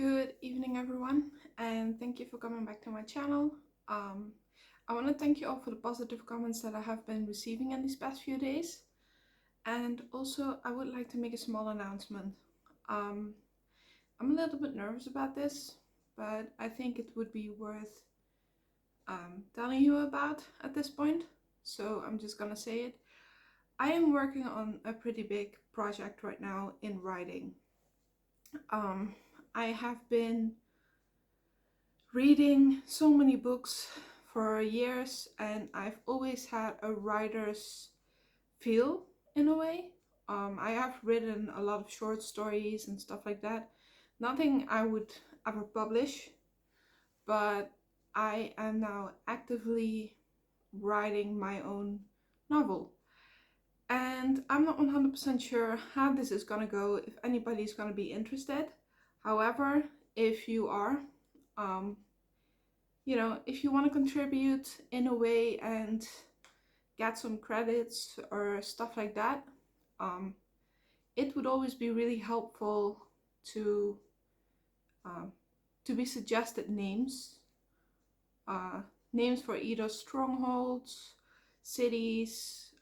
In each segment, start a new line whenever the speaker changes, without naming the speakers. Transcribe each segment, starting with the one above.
Good evening, everyone, and thank you for coming back to my channel. I want to thank you all for the positive comments that I have been receiving in these past few days. And also, I would like to make a small announcement. I'm a little bit nervous about this, but I think it would be worth telling you about at this point. So I'm just gonna say it. I am working on a pretty big project right now in writing. I have been reading so many books for years, and I've always had a writer's feel in a way. I have written a lot of short stories and stuff like that. Nothing I would ever publish, but I am now actively writing my own novel. And I'm not 100% sure how this is gonna go, if anybody's gonna be interested. However, if you are, um, if you want to contribute in a way and get some credits or stuff like that, it would always be really helpful to um, to be suggested names for either strongholds, cities,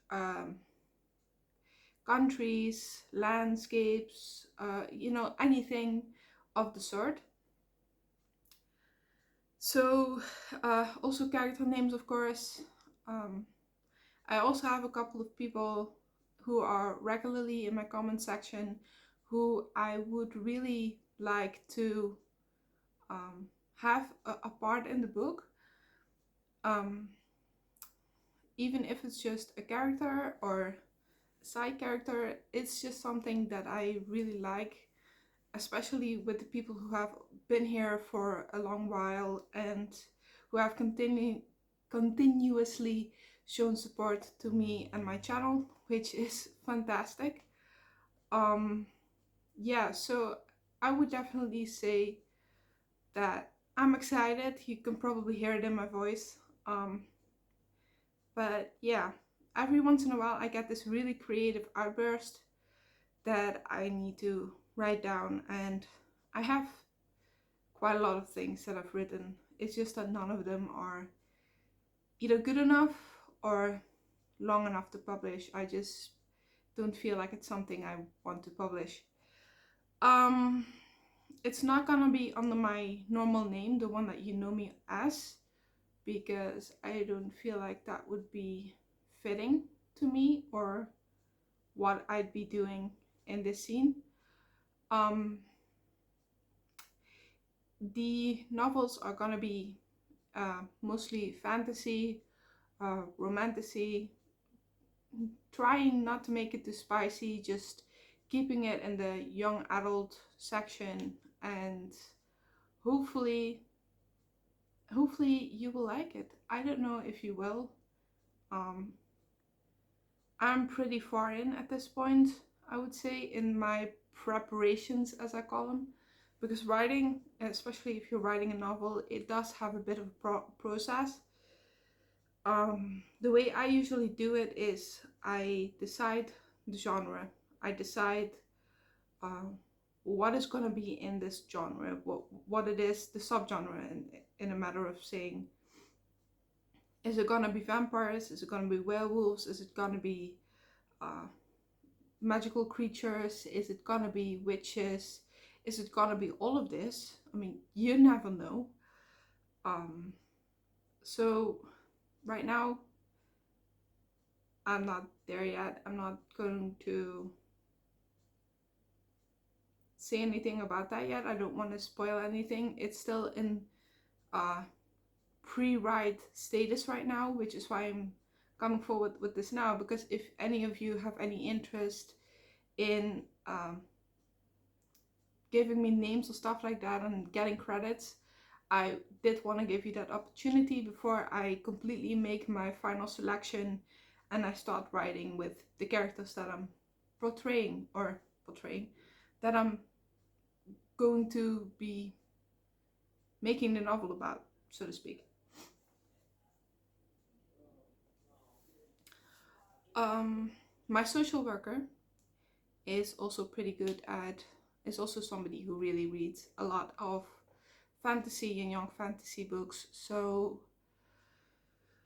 countries, landscapes, anything of the sort. So also character names, of course. I also have a couple of people who are regularly in my comment section who I would really like to have a part in the book. Even if it's just a character or a side character, it's just something that I really like, especially with the people who have been here for a long while and who have continuously shown support to me and my channel, which is fantastic. Yeah, so I would definitely say that I'm excited. You can probably hear it in my voice. But yeah, every once in a while I get this really creative outburst that I need to write down, and I have quite a lot of things that I've written. It's just that none of them are either good enough or long enough to publish. I just don't feel like it's something I want to publish. It's not gonna be under my normal name, the one that you know me as, because I don't feel like that would be fitting to me or what I'd be doing in this scene. The novels are gonna be mostly fantasy, romantasy, trying not to make it too spicy, just keeping it in the young adult section, and hopefully you will like it. I don't know if you will. I'm pretty far in at this point, I would say, in my preparations, as I call them, because writing, especially if you're writing a novel, it does have a bit of a process. The way I usually do it is I decide the genre. I decide what is going to be in this genre, what it is, the subgenre, in a matter of saying. Is it going to be vampires? Is it going to be werewolves? Is it going to be magical creatures? Is it going to be witches? Is it going to be all of this? I mean, you never know. So right now, I'm not there yet. I'm not going to say anything about that yet. I don't want to spoil anything. It's still in pre-write status right now, which is why I'm coming forward with this now, because if any of you have any interest in giving me names or stuff like that and getting credits, I did want to give you that opportunity before I completely make my final selection and I start writing with the characters that I'm portraying, that I'm going to be making the novel about, so to speak. My social worker is also pretty good at is also somebody who really reads a lot of fantasy and young fantasy books. So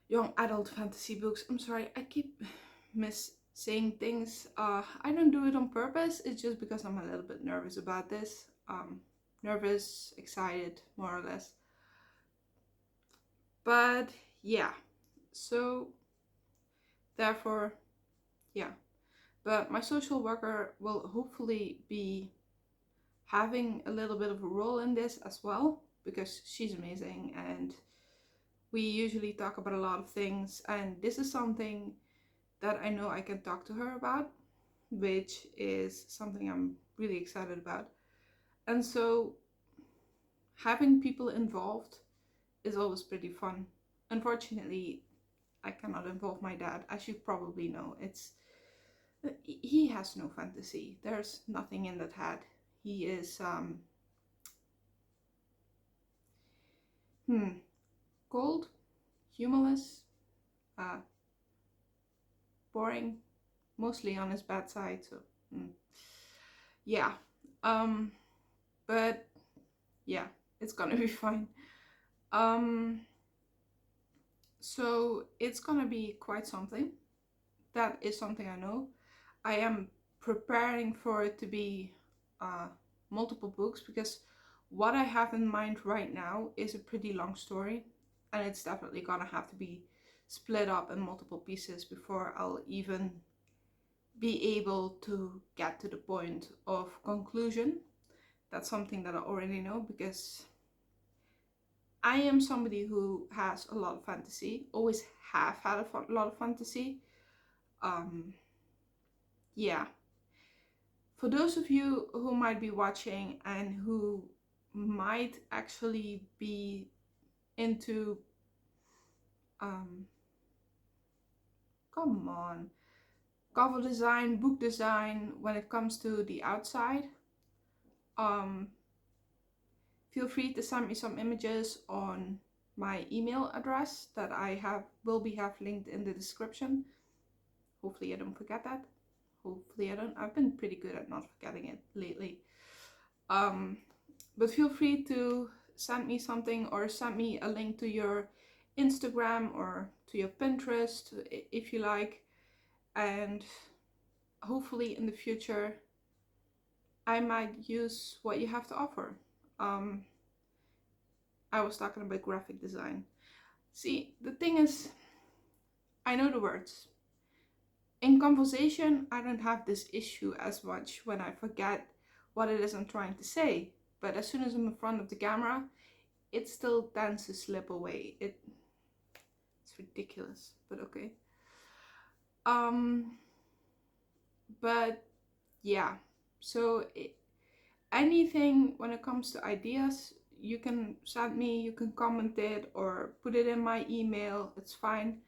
young adult fantasy books. I'm sorry, I keep miss saying things. I don't do it on purpose. It's just because I'm a little bit nervous about this. Nervous, excited, more or less. But yeah, so therefore, yeah. But my social worker will hopefully be having a little bit of a role in this as well, because she's amazing and we usually talk about a lot of things, and this is something that I know I can talk to her about, which is something I'm really excited about. And so having people involved is always pretty fun. Unfortunately, I cannot involve my dad, as you probably know. He has no fantasy. There's nothing in that head. He is cold, humorless, uh, boring, mostly on his bad side. So yeah, um, but yeah, it's gonna be fine. Um, so it's gonna be quite something. That is something I know. I am preparing for it to be uh, multiple books, because what I have in mind right now is a pretty long story, and it's definitely gonna have to be split up in multiple pieces before I'll even be able to get to the point of conclusion. That's something that I already know, because I am somebody who has a lot of fantasy, always have had a lot of fantasy. Um, yeah. For those of you who might be watching and who might actually be into, um, come on, cover design, book design, when it comes to the outside, um, feel free to send me some images on my email address that I will be have linked in the description. Hopefully I don't forget that. Hopefully I don't. I've been pretty good at not forgetting it lately. But feel free to send me something, or send me a link to your Instagram or to your Pinterest if you like. And hopefully in the future I might use what you have to offer. I was talking about graphic design. See, the thing is, I know the words. In conversation, I don't have this issue as much when I forget what it is I'm trying to say. But as soon as I'm in front of the camera, it still tends to slip away. It's ridiculous, but okay. But yeah, so anything when it comes to ideas, you can send me, you can comment it or put it in my email. It's fine.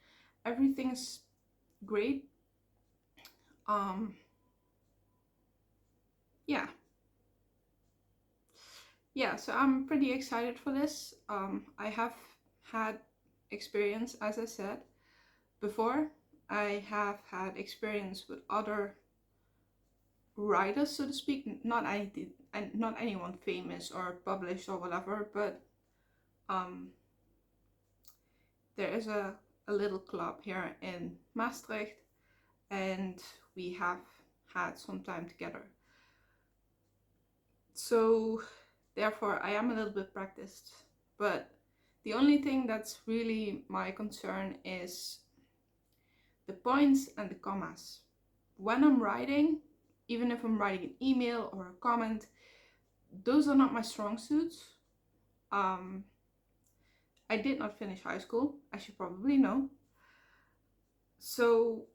Everything is great. Um, yeah, yeah. So I'm pretty excited for this. I have had experience, as I said before. I have had experience with other writers, so to speak, not anyone famous or published or whatever, but um, there is a little club here in Maastricht, and we have had some time together. So therefore I am a little bit practiced, but the only thing that's really my concern is the points and the commas. When I'm writing, even if I'm writing an email or a comment, those are not my strong suits. I did not finish high school, as you probably know. So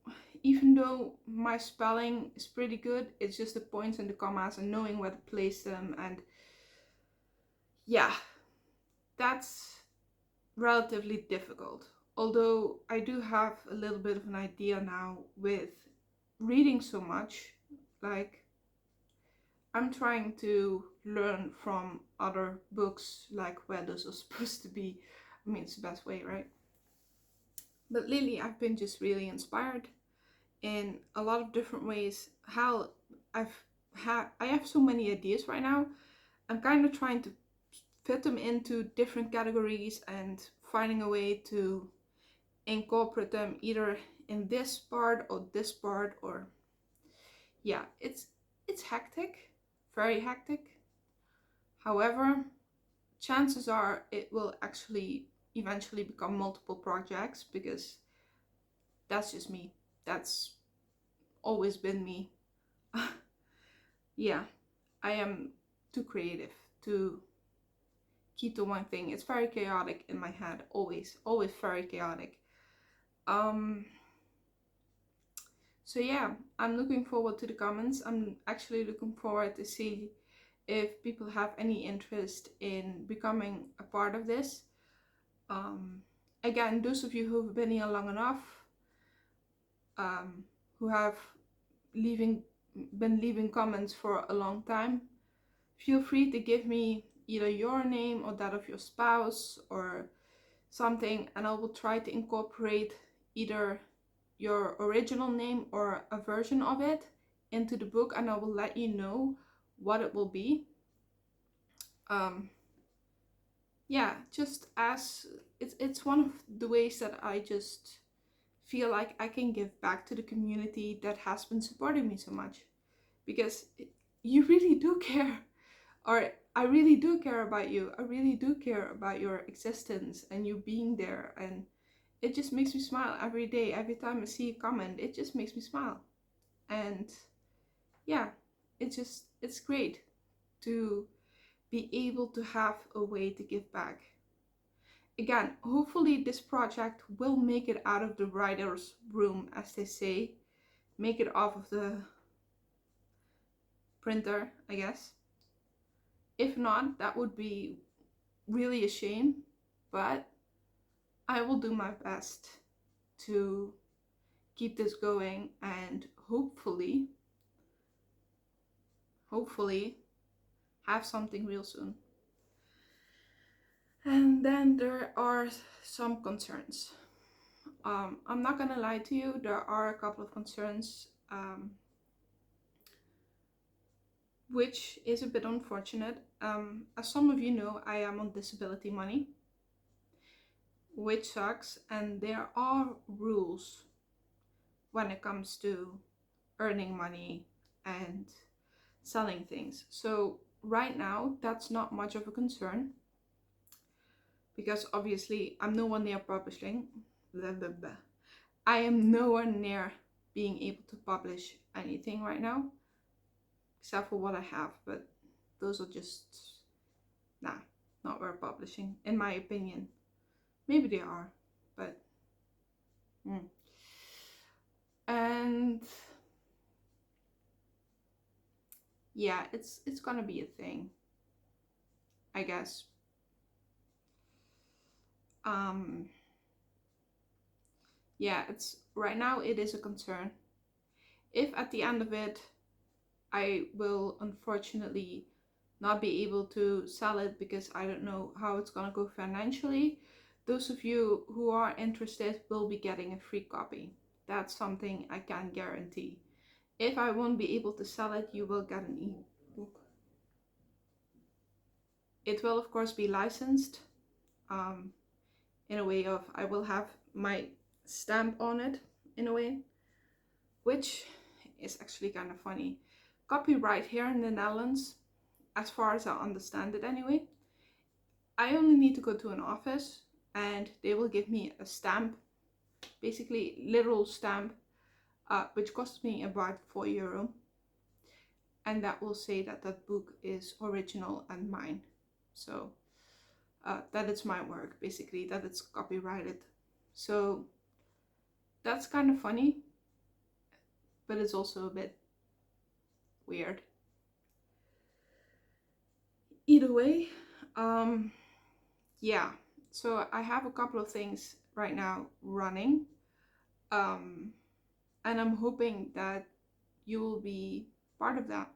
even though my spelling is pretty good, it's just the points and the commas and knowing where to place them. And yeah, that's relatively difficult. Although I do have a little bit of an idea now with reading so much. Like, I'm trying to learn from other books, like where those are supposed to be. I mean, it's the best way, right? But lately, I've been just really inspired in a lot of different ways. How I've I have so many ideas right now. I'm kind of trying to fit them into different categories and finding a way to incorporate them either in this part or this part, or yeah, it's hectic, very hectic. However, chances are it will actually eventually become multiple projects because that's just me. That's always been me. Yeah, I am too creative to keep to one thing. It's very chaotic in my head, always very chaotic. Um, so yeah, I'm looking forward to the comments. I'm actually looking forward to see if people have any interest in becoming a part of this. Um, Again, those of you who've been here long enough, who have leaving been leaving comments for a long time, feel free to give me either your name or that of your spouse or something, and I will try to incorporate either your original name or a version of it into the book, and I will let you know what it will be. Um, yeah, just as it's one of the ways that I just feel like I can give back to the community that has been supporting me so much, because you really do care, or I really do care about you. I really do care about your existence and you being there, and it just makes me smile every day. Every time I see a comment, it just makes me smile. And yeah, it's great to be able to have a way to give back. Again, hopefully this project will make it out of the writer's room, as they say, make it off of the printer, I guess. If not, that would be really a shame, but I will do my best to keep this going and hopefully have something real soon. And then there are some concerns. I'm not gonna lie to you, there are a couple of concerns, which is a bit unfortunate. As some of you know, I am on disability money, which sucks, and there are rules when it comes to earning money and selling things. So right now, that's not much of a concern because obviously I'm nowhere near publishing. Blah, blah, blah. I am nowhere near being able to publish anything right now, except for what I have, but those are just, nah, not worth publishing, in my opinion. Maybe they are, but and yeah, it's gonna be a thing, I guess. Um, yeah, it's right now it is a concern. If at the end of it, I will unfortunately not be able to sell it because I don't know how it's gonna go financially, those of you who are interested will be getting a free copy. That's something I can guarantee. If I won't be able to sell it, you will get an ebook. It will of course be licensed, in a way of I will have my stamp on it in a way, which is actually kind of funny. Copyright here in the Netherlands, as far as I understand it anyway, I only need to go to an office and they will give me a stamp, basically literal stamp, which costs me about €4, and that will say that that book is original and mine. So that it's my work, basically, that it's copyrighted. So that's kind of funny, but it's also a bit weird. Either way, yeah, so I have a couple of things right now running, and I'm hoping that you will be part of that.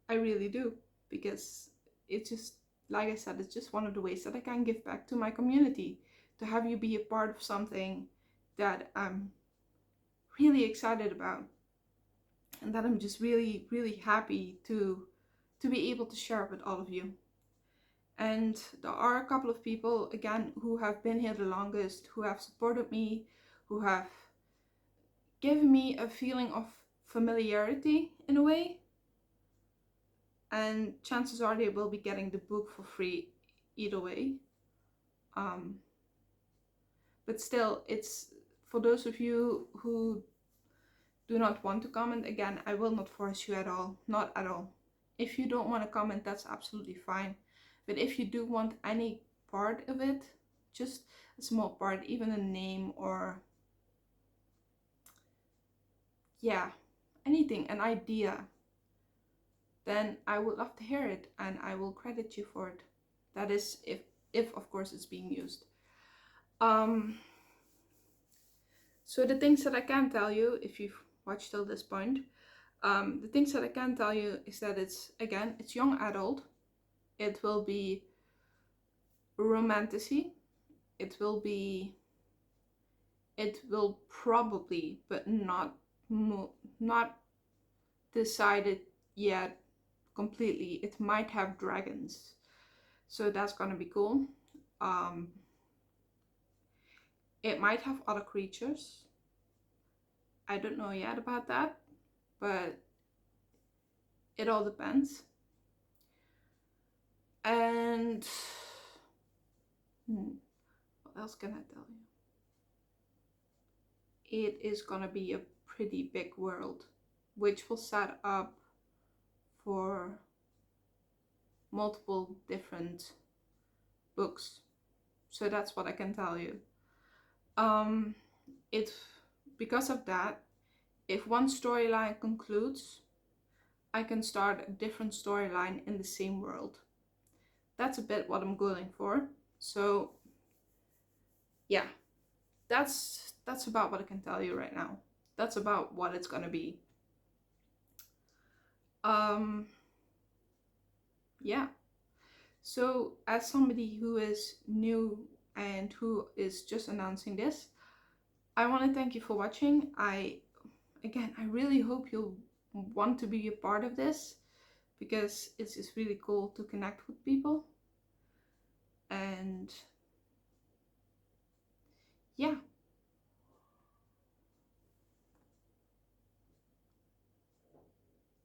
I really do, because it's just, like I said, it's just one of the ways that I can give back to my community, to have you be a part of something that I'm really excited about. and that I'm just really, really happy to be able to share it with all of you. And there are a couple of people, again, who have been here the longest, who have supported me, who have given me a feeling of familiarity in a way. And chances are they will be getting the book for free either way. But still, it's for those of you who do not want to comment, again, I will not force you at all. Not at all. If you don't want to comment, that's absolutely fine. But if you do want any part of it, just a small part, even a name or, yeah, anything, an idea, then I would love to hear it and I will credit you for it. That is if of course it's being used. So the things that I can tell you, if you've watched till this point, the things that I can tell you is that it's young adult. It will be romantasy. It will probably, but not decided yet completely. It might have dragons, so that's gonna be cool. It might have other creatures. I don't know yet about that, but it all depends. And what else can I tell you? It is gonna be a pretty big world, which will set up for multiple different books. So that's what I can tell you. Because of that, if one storyline concludes, I can start a different storyline in the same world. That's a bit what I'm going for. So yeah, that's about what I can tell you right now. That's about what it's gonna be. Yeah. So as somebody who is new and who is just announcing this, I want to thank you for watching. I really hope you'll want to be a part of this, because it's just really cool to connect with people. And yeah.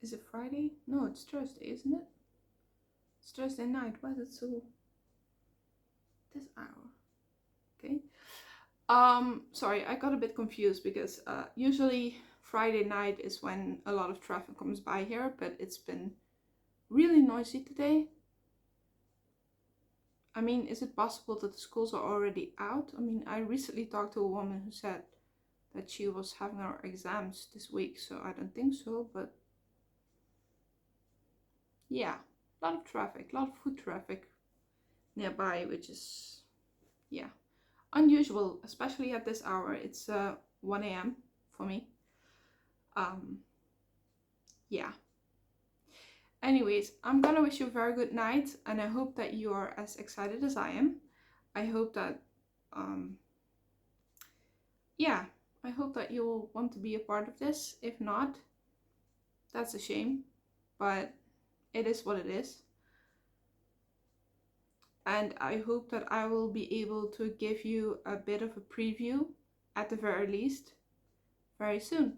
Is it Friday? No, it's Thursday, isn't it? It's Thursday night. Why is it so this hour? Okay. Sorry, I got a bit confused because usually Friday night is when a lot of traffic comes by here, but it's been really noisy today. I mean, is it possible that the schools are already out? I mean, I recently talked to a woman who said that she was having her exams this week, so I don't think so, but yeah, a lot of traffic, a lot of foot traffic nearby, which is, yeah, unusual, especially at this hour. It's 1 a.m. for me. Yeah. Anyways, I'm gonna wish you a very good night, and I hope that you are as excited as I am. I hope that, yeah, I hope that you'll want to be a part of this. If not, that's a shame, but it is what it is. And I hope that I will be able to give you a bit of a preview, at the very least, very soon.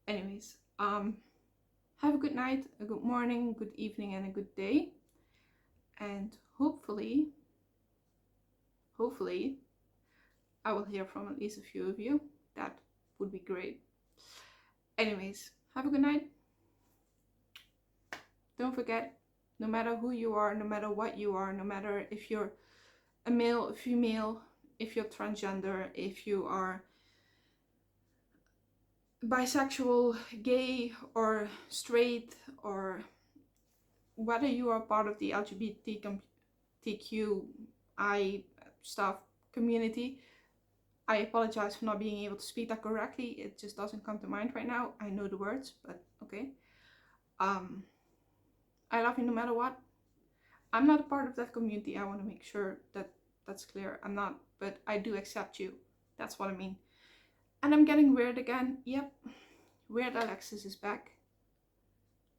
Anyways, have a good night, a good morning, good evening, and a good day. And hopefully, I will hear from at least a few of you. That would be great. Anyways, have a good night. Don't forget, no matter who you are, no matter what you are, no matter if you're a male, a female, if you're transgender, if you are bisexual, gay, or straight, or whether you are part of the LGBTQI stuff community, I apologize for not being able to speak that correctly. It just doesn't come to mind right now. I know the words, but okay. I love you no matter what. I'm not a part of that community. I want to make sure that that's clear. I'm not, but I do accept you. That's what I mean. And I'm getting weird again. Yep. Weird Alexis is back.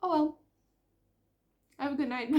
Oh well. Have a good night.